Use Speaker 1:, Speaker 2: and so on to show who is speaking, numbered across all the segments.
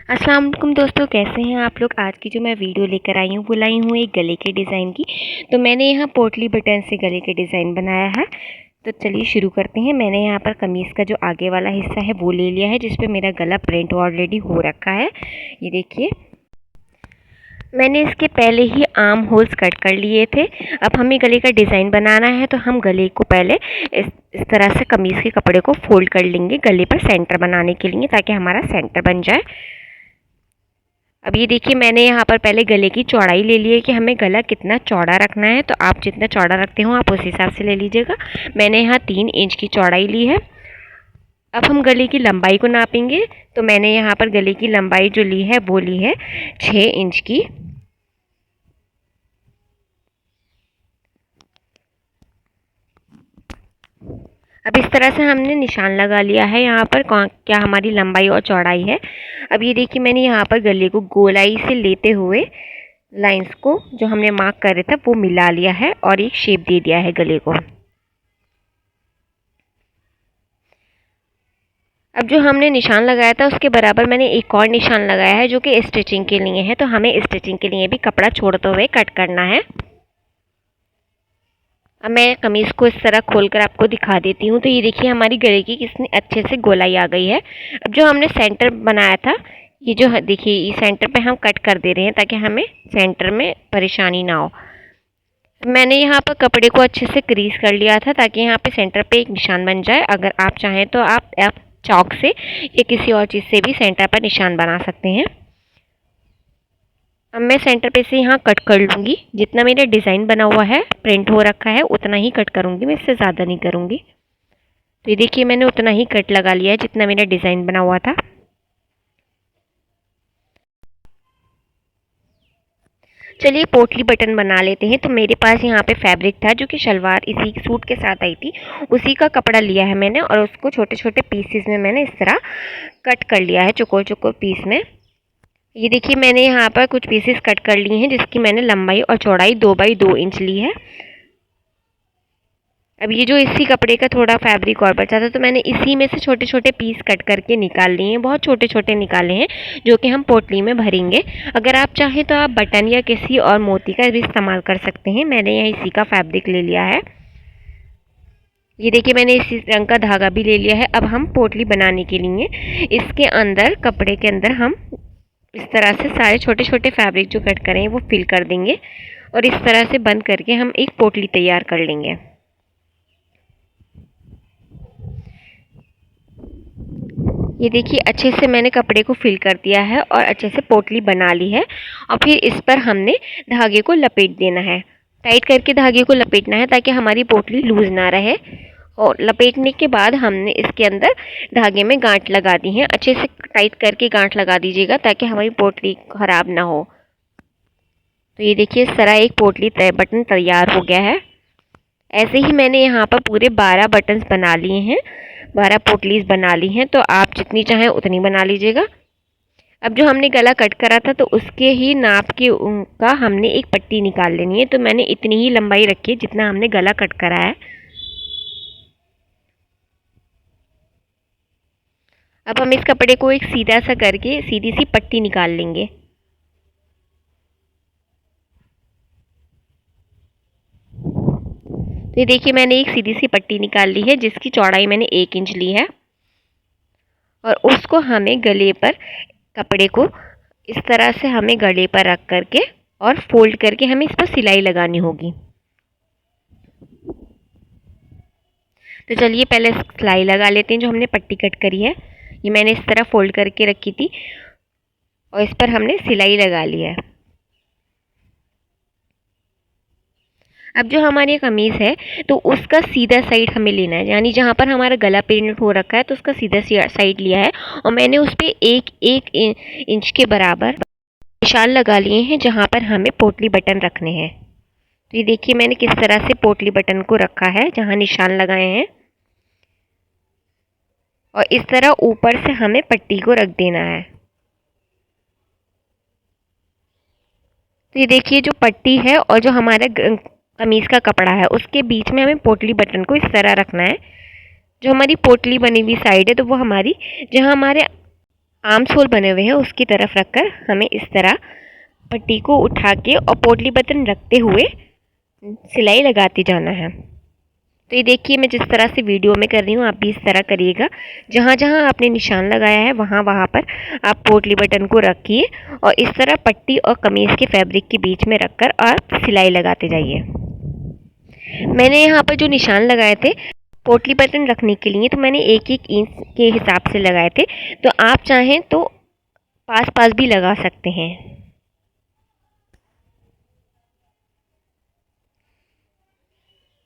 Speaker 1: अस्सलाम वालेकुम दोस्तों, कैसे हैं आप लोग। आज की जो मैं वीडियो लेकर आई हूँ वो लाई हूँ एक गले के डिज़ाइन की। तो मैंने यहाँ पोटली बटन से गले के डिज़ाइन बनाया है। तो चलिए शुरू करते हैं। मैंने यहाँ पर कमीज़ का जो आगे वाला हिस्सा है वो ले लिया है, जिस पे मेरा गला प्रिंट ऑलरेडी हो रखा है। ये देखिए, मैंने इसके पहले ही आर्म होल्स कट कर लिए थे। अब हमें गले का डिज़ाइन बनाना है, तो हम गले को पहले इस तरह से कमीज़ के कपड़े को फोल्ड कर लेंगे गले पर सेंटर बनाने के लिए, ताकि हमारा सेंटर बन जाए। अब ये देखिए, मैंने यहाँ पर पहले गले की चौड़ाई ले ली है कि हमें गला कितना चौड़ा रखना है। तो आप जितना चौड़ा रखते हो आप उस हिसाब से ले लीजिएगा। मैंने यहाँ 3 इंच की चौड़ाई ली है। अब हम गले की लंबाई को नापेंगे। तो मैंने यहाँ पर गले की लंबाई जो ली है वो ली है 6 इंच की। अब इस तरह से हमने निशान लगा लिया है यहाँ पर क्या हमारी लंबाई और चौड़ाई है। अब ये देखिए, मैंने यहाँ पर गले को गोलाई से लेते हुए लाइंस को जो हमने मार्क करे थे वो मिला लिया है और एक शेप दे दिया है गले को। अब जो हमने निशान लगाया था उसके बराबर मैंने एक और निशान लगाया है, जो कि स्टिचिंग के लिए है। तो हमें स्टिचिंग के लिए भी कपड़ा छोड़ते हुए कट करना है। अब मैं कमीज़ को इस तरह खोलकर आपको दिखा देती हूँ। तो ये देखिए, हमारी गले की कितनी अच्छे से गोलाई आ गई है। अब जो हमने सेंटर बनाया था, ये जो देखिए, ये सेंटर पे हम कट कर दे रहे हैं ताकि हमें सेंटर में परेशानी ना हो। मैंने यहाँ पर कपड़े को अच्छे से क्रीज कर लिया था ताकि यहाँ पे सेंटर पे एक निशान बन जाए। अगर आप चाहें तो आप चॉक से या किसी और चीज़ से भी सेंटर पर निशान बना सकते हैं। अब मैं सेंटर पे से यहाँ कट कर लूँगी। जितना मेरा डिज़ाइन बना हुआ है, प्रिंट हो रखा है, उतना ही कट करूँगी मैं, इससे ज़्यादा नहीं करूँगी। तो ये देखिए, मैंने उतना ही कट लगा लिया है जितना मेरा डिज़ाइन बना हुआ था। चलिए पोटली बटन बना लेते हैं। तो मेरे पास यहाँ पे फैब्रिक था जो कि शलवार इसी सूट के साथ आई थी, उसी का कपड़ा लिया है मैंने और उसको छोटे छोटे पीसेस में मैंने इस तरह कट कर लिया है, चौकोर चौकोर पीस में। ये देखिए, मैंने यहाँ पर कुछ पीसेस कट कर लिए हैं जिसकी मैंने लंबाई और चौड़ाई 2 बाई 2 इंच ली है। अब ये जो इसी कपड़े का थोड़ा फैब्रिक और बचा था, तो मैंने इसी में से छोटे छोटे पीस कट करके निकाल लिए हैं। बहुत छोटे छोटे निकाले हैं, जो कि हम पोटली में भरेंगे। अगर आप चाहें तो आप बटन या किसी और मोती का भी इस्तेमाल कर सकते हैं। मैंने यहाँ इसी का फैब्रिक ले लिया है। ये देखिए, मैंने इसी रंग का धागा भी ले लिया है। अब हम पोटली बनाने के लिए इसके अंदर, कपड़े के अंदर हम इस तरह से सारे छोटे छोटे फैब्रिक जो कट करें वो फिल कर देंगे और इस तरह से बंद करके हम एक पोटली तैयार कर लेंगे। ये देखिए, अच्छे से मैंने कपड़े को फिल कर दिया है और अच्छे से पोटली बना ली है। और फिर इस पर हमने धागे को लपेट देना है। टाइट करके धागे को लपेटना है ताकि हमारी पोटली लूज़ ना रहे। और लपेटने के बाद हमने इसके अंदर धागे में गांठ लगा दी है। अच्छे से टाइट करके गांठ लगा दीजिएगा ताकि हमारी पोटली ख़राब ना हो। तो ये देखिए, इस तरह एक पोटली बटन तैयार हो गया है। ऐसे ही मैंने यहाँ पर पूरे 12 बटन्स बना लिए हैं, 12 पोटलीज बना ली हैं। तो आप जितनी चाहें उतनी बना लीजिएगा। अब जो हमने गला कट करा था, तो उसके ही नाप के का हमने एक पट्टी निकाल लेनी है। तो मैंने इतनी ही लंबाई रखी है जितना हमने गला कट करा है। अब हम इस कपड़े को एक सीधा सा करके सीधी सी पट्टी निकाल लेंगे। तो ये देखिए, मैंने एक सीधी सी पट्टी निकाल ली है जिसकी चौड़ाई मैंने 1 इंच ली है। और उसको हमें गले पर, कपड़े को इस तरह से हमें गले पर रख करके और फोल्ड करके हमें इस पर सिलाई लगानी होगी। तो चलिए पहले सिलाई लगा लेते हैं। जो हमने पट्टी कट करी है, ये मैंने इस तरह फोल्ड करके रखी थी और इस पर हमने सिलाई लगा ली है। अब जो हमारी कमीज़ है, तो उसका सीधा साइड हमें लेना है, यानी जहाँ पर हमारा गला प्रिंट हो रखा है तो उसका सीधा साइड लिया है और मैंने उस पर एक इंच के बराबर निशान लगा लिए हैं जहाँ पर हमें पोटली बटन रखने हैं। तो ये देखिए, मैंने किस तरह से पोटली बटन को रखा है जहाँ निशान लगाए हैं। और इस तरह ऊपर से हमें पट्टी को रख देना है। तो ये देखिए, जो पट्टी है और जो हमारा कमीज़ का कपड़ा है, उसके बीच में हमें पोटली बटन को इस तरह रखना है। जो हमारी पोटली बनी हुई साइड है, तो वो हमारी, जहाँ हमारे आर्म्स होल बने हुए हैं उसकी तरफ रखकर हमें इस तरह पट्टी को उठा के और पोटली बटन रखते हुए सिलाई लगाते जाना है। तो ये देखिए मैं जिस तरह से वीडियो में कर रही हूँ आप भी इस तरह करिएगा। जहाँ जहाँ आपने निशान लगाया है वहाँ वहाँ पर आप पोटली बटन को रखिए और इस तरह पट्टी और कमीज़ के फैब्रिक के बीच में रखकर आप सिलाई लगाते जाइए। मैंने यहाँ पर जो निशान लगाए थे पोटली बटन रखने के लिए तो मैंने 1-1 इंच के हिसाब से लगाए थे। तो आप चाहें तो पास पास भी लगा सकते हैं।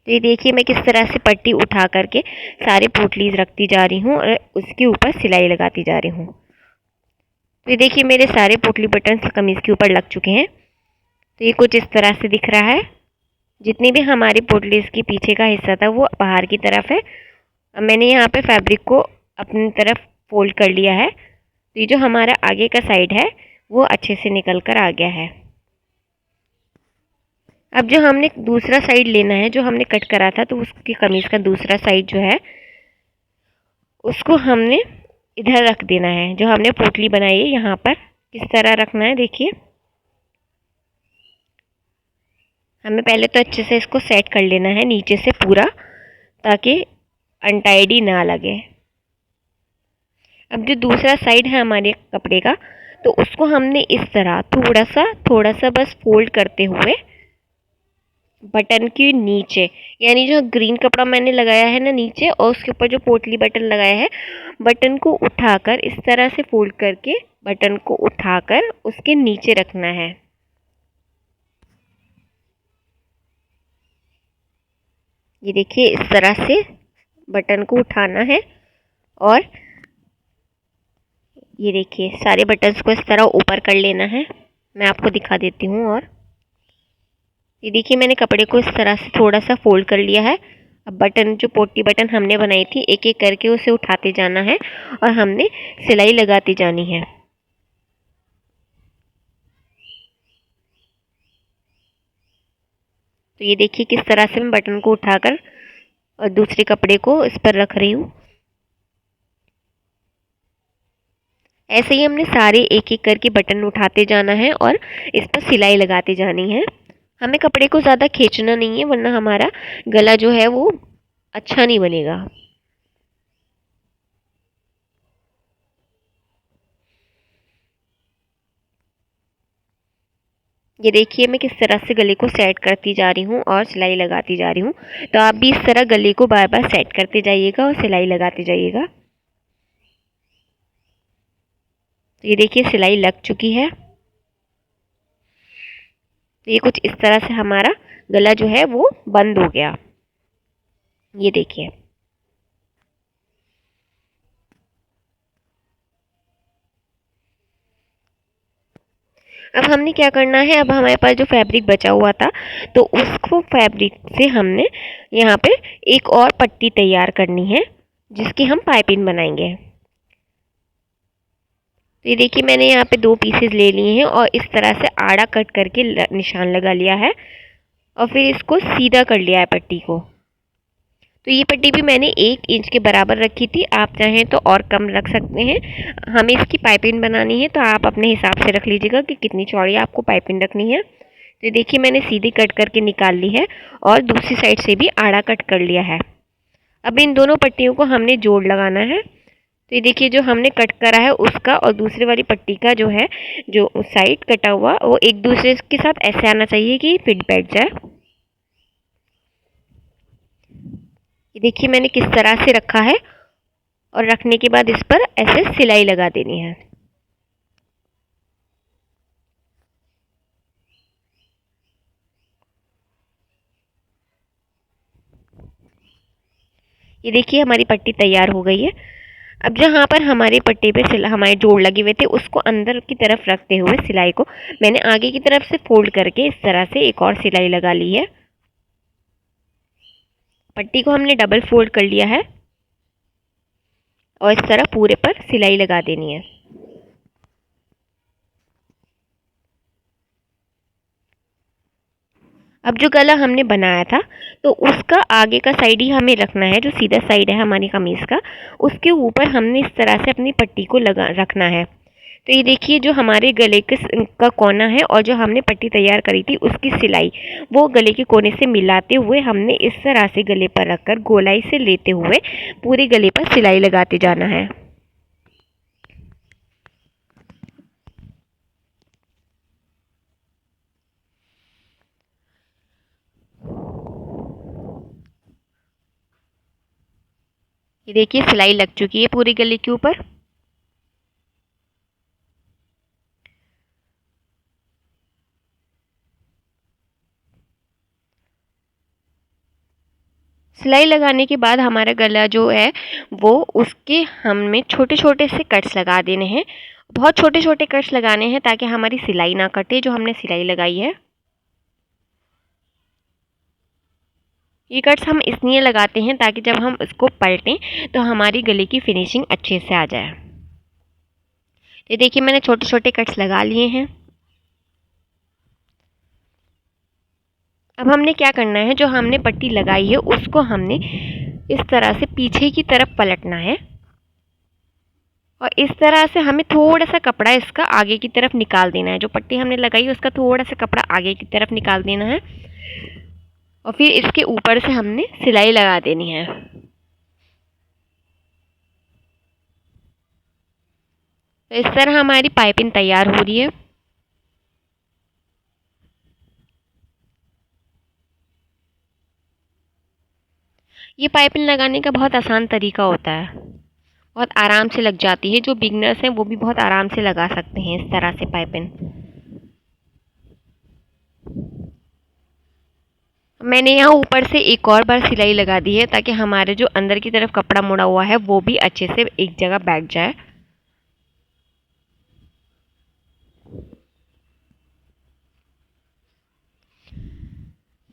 Speaker 1: तो ये देखिए मैं किस तरह से पट्टी उठा करके सारे पोटलीज रखती जा रही हूँ और उसके ऊपर सिलाई लगाती जा रही हूँ। तो ये देखिए मेरे सारे पोटली बटन कमीज़ के ऊपर लग चुके हैं। तो ये कुछ इस तरह से दिख रहा है। जितनी भी हमारी पोटलीज की पीछे का हिस्सा था वो बाहर की तरफ है। अब मैंने यहाँ पे फैब्रिक को अपनी तरफ फोल्ड कर लिया है। तो ये जो हमारा आगे का साइड है वो अच्छे से निकल कर आ गया है। अब जो हमने दूसरा साइड लेना है, जो हमने कट करा था, तो उसकी कमीज़ का दूसरा साइड जो है उसको हमने इधर रख देना है। जो हमने पोटली बनाई है यहाँ पर किस तरह रखना है देखिए। हमें पहले तो अच्छे से इसको सेट कर लेना है नीचे से पूरा, ताकि अनटाइडी ना लगे। अब जो दूसरा साइड है हमारे कपड़े का, तो उसको हमने इस तरह थोड़ा सा बस फोल्ड करते हुए बटन के नीचे, यानी जो ग्रीन कपड़ा मैंने लगाया है ना नीचे, और उसके ऊपर जो पोटली बटन लगाया है, बटन को उठाकर इस तरह से फोल्ड करके बटन को उठाकर उसके नीचे रखना है। ये देखिए इस तरह से बटन को उठाना है और ये देखिए सारे बटन्स को इस तरह ऊपर कर लेना है। मैं आपको दिखा देती हूँ। और ये देखिए मैंने कपड़े को इस तरह से थोड़ा सा फोल्ड कर लिया है। अब बटन, जो पोटली बटन हमने बनाई थी, एक एक करके उसे उठाते जाना है और हमने सिलाई लगाती जानी है। तो ये देखिए किस तरह से मैं बटन को उठाकर और दूसरे कपड़े को इस पर रख रही हूँ। ऐसे ही हमने सारे एक एक करके बटन उठाते जाना है और इस पर सिलाई लगाती जानी है। हमें कपड़े को ज़्यादा खींचना नहीं है, वरना हमारा गला जो है वो अच्छा नहीं बनेगा। ये देखिए मैं किस तरह से गले को सेट करती जा रही हूँ और सिलाई लगाती जा रही हूँ। तो आप भी इस तरह गले को बार बार सेट करते जाइएगा और सिलाई लगाते जाइएगा। तो ये देखिए सिलाई लग चुकी है। तो ये कुछ इस तरह से हमारा गला जो है वो बंद हो गया। ये देखिए अब हमने क्या करना है, अब हमारे पास जो फैब्रिक बचा हुआ था, तो उसको फैब्रिक से हमने यहाँ पे एक और पट्टी तैयार करनी है जिसकी हम पाइपिंग बनाएंगे। तो ये देखिए मैंने यहाँ पे 2 पीसेस ले लिए हैं और इस तरह से आड़ा कट करके निशान लगा लिया है और फिर इसको सीधा कर लिया है पट्टी को। तो ये पट्टी भी मैंने 1 इंच के बराबर रखी थी। आप चाहें तो और कम रख सकते हैं। हमें इसकी पाइपिंग बनानी है तो आप अपने हिसाब से रख लीजिएगा कि कितनी चौड़ी आपको पाइपिंग रखनी है। तो देखिए मैंने सीधी कट करके निकाल ली है और दूसरी साइड से भी आड़ा कट कर लिया है। अब इन दोनों पट्टियों को हमने जोड़ लगाना है। तो ये देखिए जो हमने कट करा है उसका और दूसरे वाली पट्टी का जो है, जो साइड कटा हुआ, वो एक दूसरे के साथ ऐसे आना चाहिए कि फिट बैठ जाए। ये देखिए मैंने किस तरह से रखा है और रखने के बाद इस पर ऐसे सिलाई लगा देनी है। ये देखिए हमारी पट्टी तैयार हो गई है। अब जहाँ पर हमारी पट्टी पे हमारे जोड़ लगे हुए थे उसको अंदर की तरफ रखते हुए सिलाई को मैंने आगे की तरफ से फोल्ड करके इस तरह से एक और सिलाई लगा ली है। पट्टी को हमने डबल फोल्ड कर लिया है और इस तरह पूरे पर सिलाई लगा देनी है। अब जो गला हमने बनाया था तो उसका आगे का साइड ही हमें रखना है, जो सीधा साइड है हमारी कमीज़ का, उसके ऊपर हमने इस तरह से अपनी पट्टी को लगा रखना है। तो ये देखिए जो हमारे गले का कोना है और जो हमने पट्टी तैयार करी थी उसकी सिलाई, वो गले के कोने से मिलाते हुए हमने इस तरह से गले पर रखकर गोलाई से लेते हुए पूरे गले पर सिलाई लगाते जाना है। ये देखिए सिलाई लग चुकी है पूरे गले के ऊपर। सिलाई लगाने के बाद हमारा गला जो है वो उसके हमें छोटे-छोटे से कट्स लगा देने हैं। बहुत छोटे-छोटे कट्स लगाने हैं ताकि हमारी सिलाई ना कटे जो हमने सिलाई लगाई है। ये कट्स हम इसलिए लगाते हैं ताकि जब हम इसको पलटें तो हमारी गले की फिनिशिंग अच्छे से आ जाए। ये देखिए मैंने छोटे-छोटे कट्स लगा लिए हैं। अब हमने क्या करना है, जो हमने पट्टी लगाई है उसको हमने इस तरह से पीछे की तरफ पलटना है और इस तरह से हमें थोड़ा-सा कपड़ा इसका आगे की तरफ निकाल देना है। जो पट्टी हमने लगाई है उसका थोड़ा-सा कपड़ा आगे की तरफ निकाल देना है और फिर इसके ऊपर से हमने सिलाई लगा देनी है। तो इस तरह हमारी पाइपिंग तैयार हो रही है। ये पाइपिंग लगाने का बहुत आसान तरीका होता है, बहुत आराम से लग जाती है। जो बिगिनर्स हैं वो भी बहुत आराम से लगा सकते हैं इस तरह से पाइपिंग। मैंने यहाँ ऊपर से एक और बार सिलाई लगा दी है ताकि हमारे जो अंदर की तरफ कपड़ा मुड़ा हुआ है वो भी अच्छे से एक जगह बैठ जाए।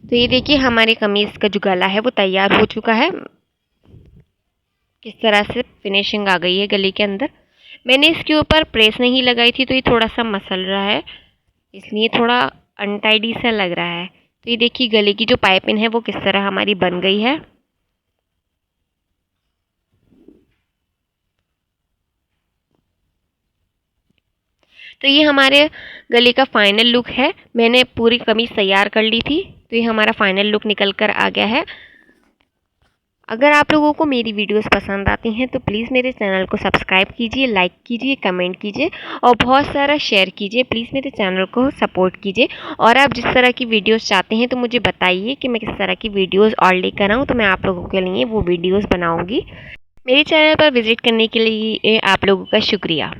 Speaker 1: तो ये देखिए हमारी कमीज़ का जो गला है वो तैयार हो चुका है। किस तरह से फिनिशिंग आ गई है गले के अंदर। मैंने इसके ऊपर प्रेस नहीं लगाई थी तो ये थोड़ा सा मसल रहा है, इसलिए थोड़ा अनटाइडी सा लग रहा है। तो ये देखिए गले की जो पाइपिंग है वो किस तरह हमारी बन गई है। तो ये हमारे गले का फाइनल लुक है। मैंने पूरी कमीज़ तैयार कर ली थी तो ये हमारा फाइनल लुक निकल कर आ गया है। अगर आप लोगों को मेरी वीडियोस पसंद आती हैं तो प्लीज़ मेरे चैनल को सब्सक्राइब कीजिए, लाइक कीजिए, कमेंट कीजिए और बहुत सारा शेयर कीजिए। प्लीज़ मेरे चैनल को सपोर्ट कीजिए और आप जिस तरह की वीडियोस चाहते हैं तो मुझे बताइए कि मैं किस तरह की वीडियोस और लेकर आऊँ, तो मैं आप लोगों के लिए वो वीडियोस बनाऊँगी। मेरे चैनल पर विज़िट करने के लिए आप लोगों का शुक्रिया।